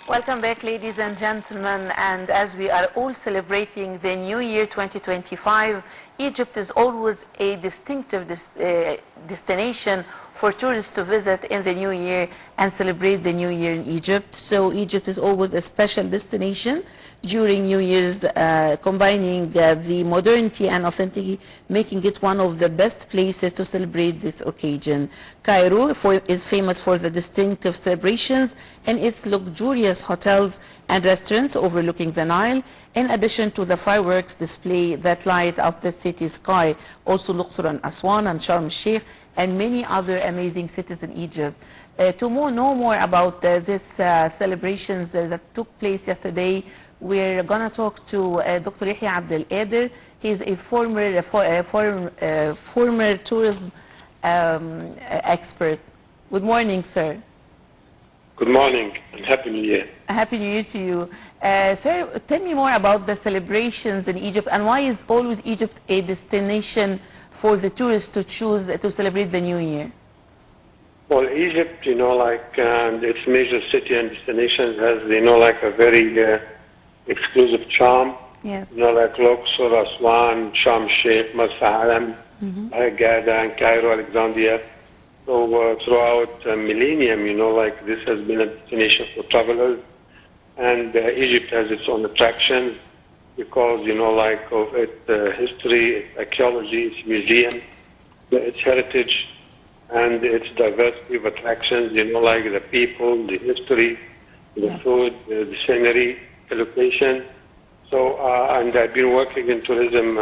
Welcome back, ladies and gentlemen, and as we are all celebrating the New Year 2025, Egypt is always a distinctive destination for tourists to visit in the New Year and celebrate the New Year in Egypt. So Egypt is always a special destination during New Year's, combining the modernity and authenticity, making it one of the best places to celebrate this occasion. Cairo is famous for the distinctive celebrations and its luxurious hotels and restaurants overlooking the Nile, in addition to the fireworks display that light up the city sky. Also Luxor and Aswan and Sharm el-Sheikh and many other amazing cities in Egypt. To know more about these celebrations that took place yesterday, we're going to talk to Dr. Yehia Abdel Qader. He's a former tourism expert. Good morning, sir. Good morning and Happy New Year. Happy New Year to you. Sir, tell me more about the celebrations in Egypt and why is always Egypt a destination for the tourists to choose to celebrate the New Year? Well, Egypt, and its major city and destinations has, a very exclusive charm. Yes. Like Luxor, Aswan, Sharm el-Sheikh, Marsa Alam, Qader, and Cairo, Alexandria. So throughout millennium, this has been a destination for travelers, and Egypt has its own attractions because, of its history, its archaeology, its museum, its heritage, and its diversity of attractions, the people, the history, the food, the scenery, the location. So, and I've been working in tourism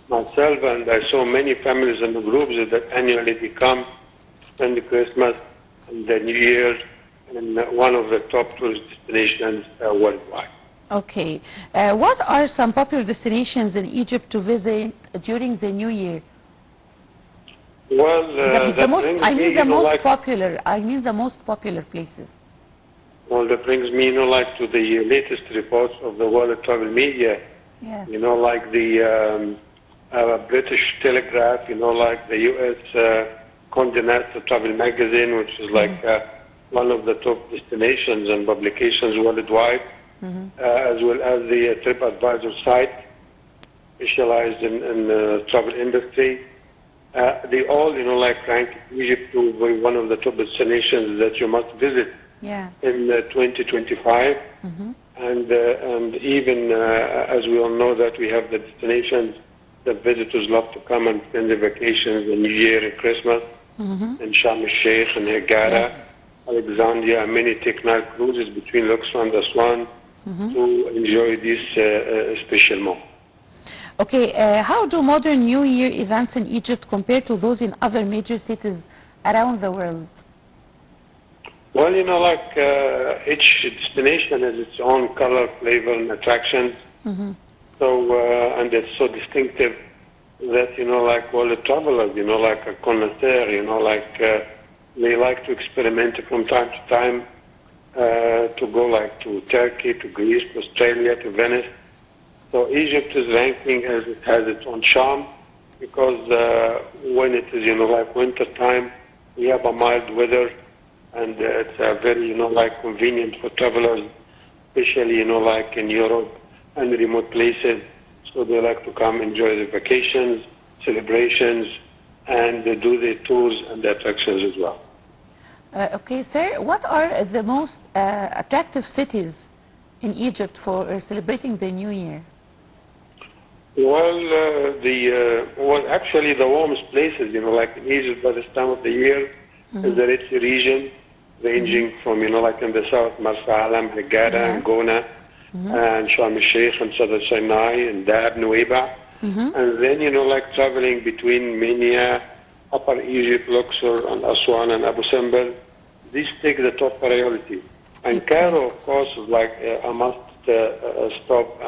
myself, and I saw many families and groups that annually become spend Christmas and the New Year in one of the top tourist destinations worldwide. Okay. What are some popular destinations in Egypt to visit during the New Year? Well, the most popular places. Well, that brings me, to the latest reports of the World Travel Media. Yes. Like the British Telegraph, like the U.S. Condé Nast Travel Magazine, which is one of the top destinations and publications worldwide, as well as the TripAdvisor site, specialized in the travel industry. They all, rank Egypt to be one of the top destinations that you must visit in 2025. And even as we all know that we have the destinations that visitors love to come and spend their vacations in New Year and Christmas, in Sharm el-Sheikh and Qader, Alexandria, and many take-night cruises between Luxor and Aswan to enjoy this special moment. Okay, how do modern New Year events in Egypt compare to those in other major cities around the world? Well, each destination has its own color, flavor, and attractions. So, and it's so distinctive that, all the travelers, a connoisseur, they like to experiment from time to time to go to Turkey, to Greece, to Australia, to Venice. So Egypt is ranking as it has its own charm because when it is, winter time, we have a mild weather and it's very, convenient for travelers, especially, in Europe and remote places. So they like to come enjoy the vacations, celebrations, and do the tours and the attractions as well. Okay, sir, what are the most attractive cities in Egypt for celebrating the New Year? Well, actually the warmest places, in Egypt by this time of the year is the Red Sea region, ranging from, in the south, Marsa Alam, Qader, and Gona, and Sharm el-Sheikh, and Southern Sinai, and Dab, Nuweiba. And then, traveling between Minya, Upper Egypt, Luxor, and Aswan, and Abu Simbel. These take the top priority. And Cairo, of course, is a must stop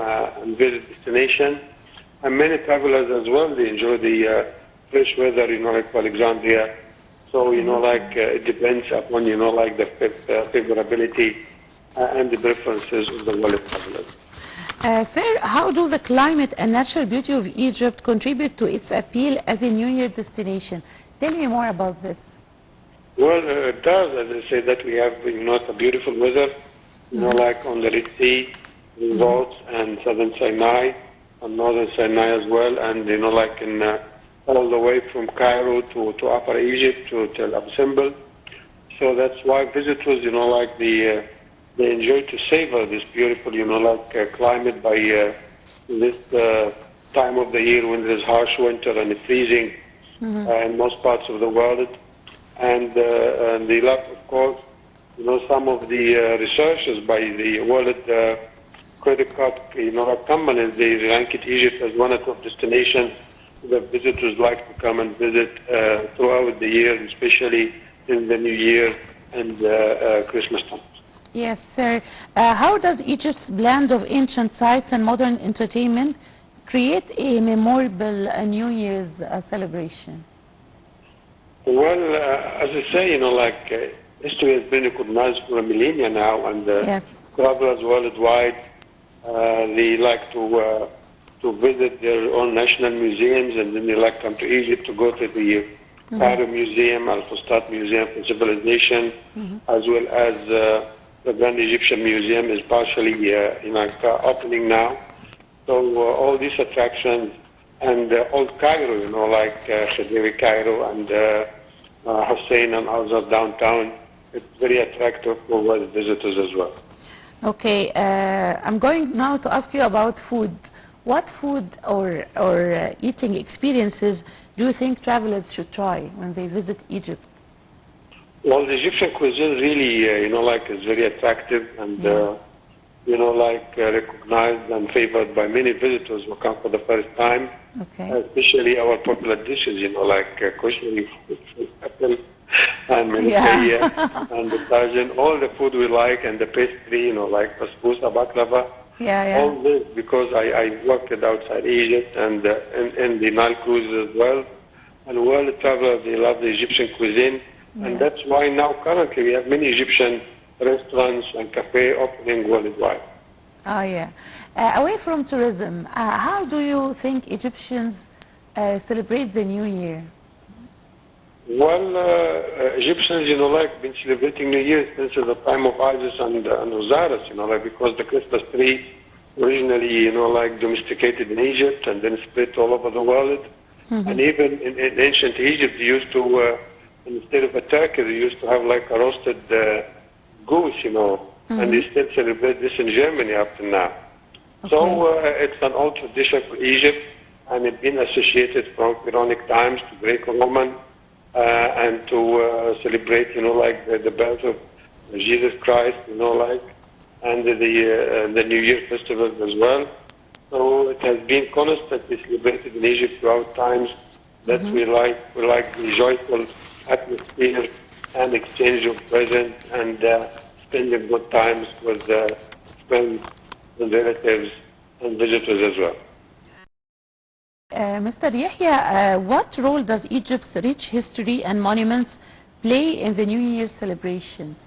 and visit destination. And many travelers as well, they enjoy the fresh weather, like Alexandria. So, it depends upon, the favorability and the preferences of the world travelers. Sir, how do the climate and natural beauty of Egypt contribute to its appeal as a New Year destination? Tell me more about this. Well, it does, as I say, that we have, a beautiful weather. you know, like on the Red Sea, resorts, and southern Sinai, and northern Sinai as well, and, you know, like in all the way from Cairo to Upper Egypt to Tel Absembel. So that's why visitors, you know, like they enjoy to savor this beautiful, you know, like climate by this time of the year when there's harsh winter and freezing in most parts of the world. And they love, of course, you know, some of the researchers by the World Credit Card, you know, companies, they rank Egypt as one of the destinations that visitors like to come and visit throughout the year, especially in the New Year and Christmas time. Yes, sir. How does Egypt's blend of ancient sites and modern entertainment create a memorable New Year's celebration? Well, as I say, you know, like history has been recognized for a millennia now, and travelers worldwide, they like to visit their own national museums, and then they like come to Egypt to go to the Cairo Museum, Al-Fustat Museum for Civilization, as well as the Grand Egyptian Museum is partially opening now. So all these attractions and Old Cairo, you know, like Khedive Cairo and Hussein and Azhar downtown, it's very attractive for the visitors as well. Okay, I'm going now to ask you about food. What food or eating experiences do you think travelers should try when they visit Egypt? Well, the Egyptian cuisine really, you know, like is very attractive and, you know, like recognized and favored by many visitors who come for the first time. Okay. Especially our popular dishes, you know, like kushari, Abdel, and Yehia, and the Tajin, all the food we like, and the pastry, you know, like basbousa, baklava. All this because I worked outside Egypt and in the Nile cruises as well. And world travelers, they love the Egyptian cuisine. And that's why now currently we have many Egyptian restaurants and cafes opening worldwide. Oh, yeah. Away from tourism, how do you think Egyptians celebrate the New Year? Well, Egyptians, you know, like been celebrating New Year since the time of Isis and Osiris, you know, like because the Christmas tree originally, you know, like domesticated in Egypt and then spread all over the world. And even in ancient Egypt, they used to, instead of a turkey, they used to have like a roasted goose, you know, and they still celebrate this in Germany up to now. So it's an old tradition for Egypt, and it's been associated from Pharaonic times to Greco-Roman, and to celebrate, you know, like the birth of Jesus Christ, you know, like, and the New Year festivals as well. So it has been constantly celebrated in Egypt throughout times. That we like the joyful atmosphere and exchange of presents and spending good times with friends and relatives and visitors as well. Mr. Yehia, what role does Egypt's rich history and monuments play in the New Year celebrations?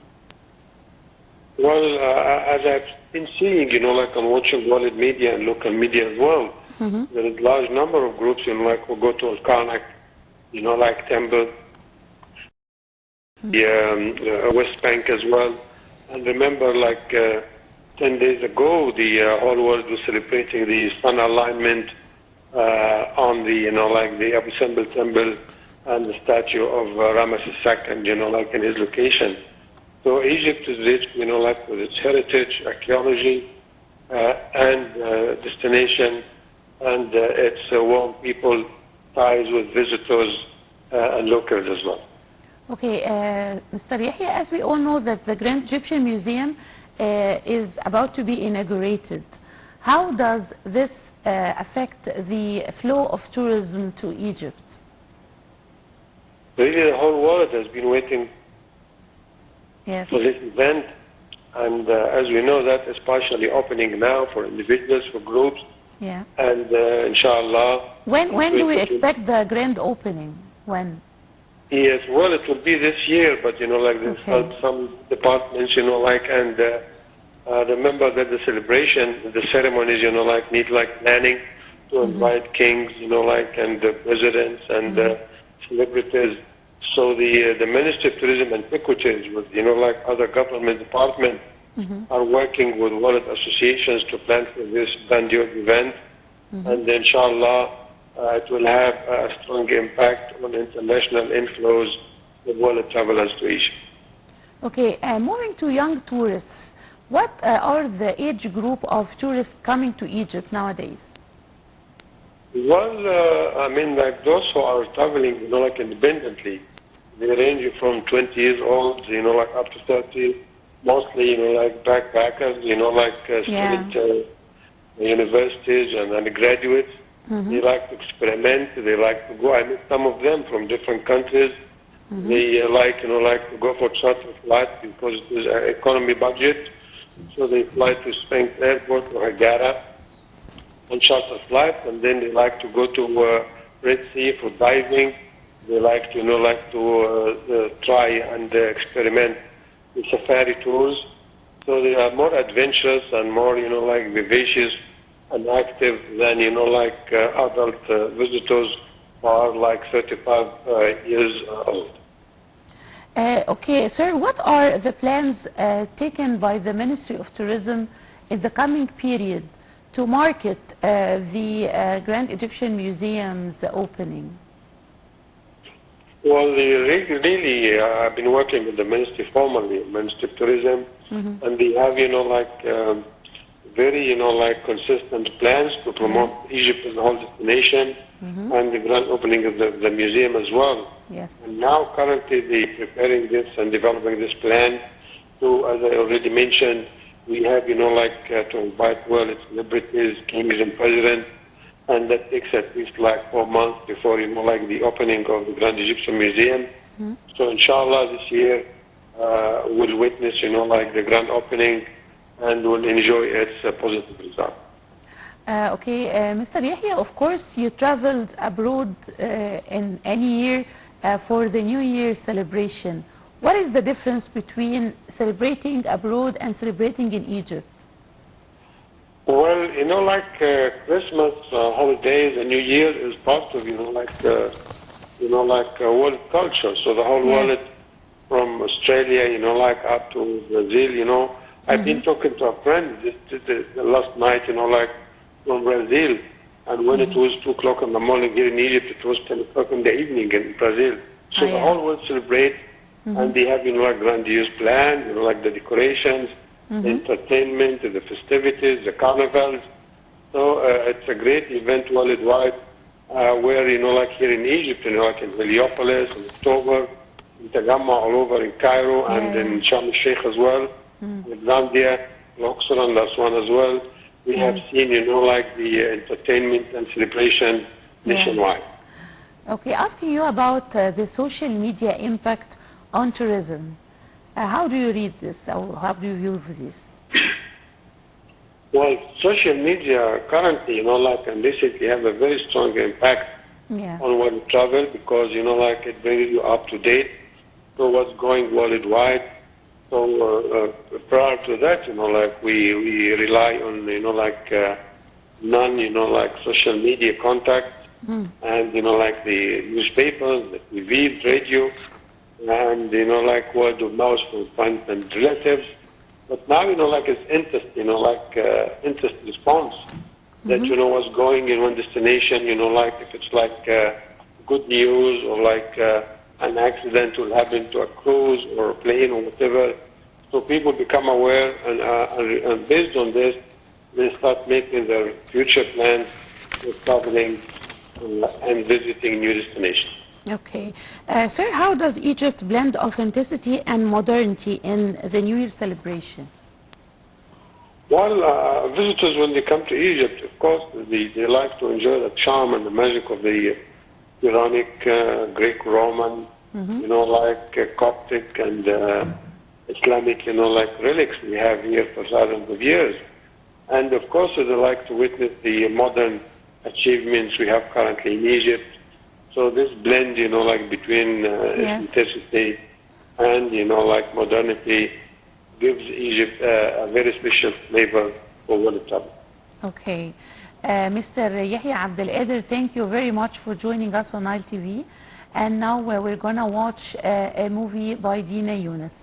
Well, as I've been seeing, you know, like I'm watching world media and local media as well, there is a large number of groups, you know, like who go to Al-Karnak, you know, like Temple, the West Bank as well. And remember, like 10 days ago, the whole world was celebrating the sun alignment on the, you know, like the Abu Simbel temple and the statue of Ramesses II, you know, like in his location. So Egypt is rich, you know, like with its heritage, archaeology, and destination, and its warm people, ties with visitors and locals as well. Okay, Mr. Yehia, as we all know that the Grand Egyptian Museum is about to be inaugurated, how does this affect the flow of tourism to Egypt? Really, the whole world has been waiting for this event, and as we know, that is partially opening now for individuals, for groups, and inshallah. When do we expect the grand opening? When? Yes, well, it will be this year, but you know, like there's some departments, you know, like, and remember that the celebration, the ceremonies, you know, like need like planning to invite kings, you know, like, and the presidents and celebrities. So the Ministry of Tourism and Equities with, you know, like other government departments are working with world associations to plan for this grandiose event. And inshallah, it will have a strong impact on international inflows of world travelers to Egypt. Okay, moving to young tourists, what are the age group of tourists coming to Egypt nowadays? Well, I mean, like those who are traveling, like independently, they range from 20 years old, like up to 30, mostly, like backpackers, like student universities and graduates. They like to experiment. They like to go. I met some of them from different countries. They like to go for charter flights because it is an economy budget. So they fly to Sphinx Airport or Qader on charter flights, and then they like to go to Red Sea for diving. They like to try and experiment with safari tours. So they are more adventurous and more like vivacious and active than like adult visitors who are like 35 years old. Okay, sir, what are the plans taken by the Ministry of Tourism in the coming period to market the Grand Egyptian Museum's opening? Well, they really I've been working with the Ministry formally, Ministry of Tourism, and they have very like consistent plans to promote Egypt as a whole destination and the grand opening of the museum as well. Yes. And now currently they're preparing this and developing this plan to, as I already mentioned, we have to invite world celebrities, kings and presidents, and that takes at least like 4 months before like the opening of the Grand Egyptian Museum. So inshallah this year we'll witness like the grand opening and will enjoy its positive result. Okay, Mr. Yehia, of course you traveled abroad in any year for the New Year celebration. What is the difference between celebrating abroad and celebrating in Egypt? Well, like Christmas holidays and New Year is part of world culture. So the whole world, from Australia, like up to Brazil, I've been talking to a friend just last night, like from Brazil, and when it was 2 o'clock in the morning here in Egypt, it was 10 o'clock in the evening in Brazil. So the whole world celebrates, and they have, like grandiose plans, like the decorations, the entertainment, the festivities, the carnivals. So it's a great event worldwide, where, like here in Egypt, like in Heliopolis, in October, in Tagamma, all over in Cairo, and in Sharm el-Sheikh as well. Alexandria, Luxor and Aswan as well. We have seen, like the entertainment and celebration nationwide. Okay, asking you about the social media impact on tourism. How do you read this, or how do you view this? Well, social media currently, like and recently have a very strong impact on world travel because, like it brings you up to date to what's going worldwide. So prior to that, like we rely on, like non, social media contacts and, like the newspapers, the TV, radio, and, like word of mouth from friends and relatives. But now, like it's interest, interest response that, what's going in one destination, like if it's like good news or like an accident will happen to a cruise or a plane or whatever. So people become aware, and based on this, they start making their future plans for traveling and visiting new destinations. Okay. Sir, how does Egypt blend authenticity and modernity in the New Year celebration? Well, visitors, when they come to Egypt, of course, they like to enjoy the charm and the magic of the Quranic, Greek-Roman, like Coptic and Islamic, like relics we have here for thousands of years. And of course, they like to witness the modern achievements we have currently in Egypt. So this blend, like between authenticity and, like modernity gives Egypt a very special flavor for world travel. Okay. Mr. Yehia Abdel, thank you very much for joining us on Nile TV. And now we're going to watch a movie by Dina Yunus.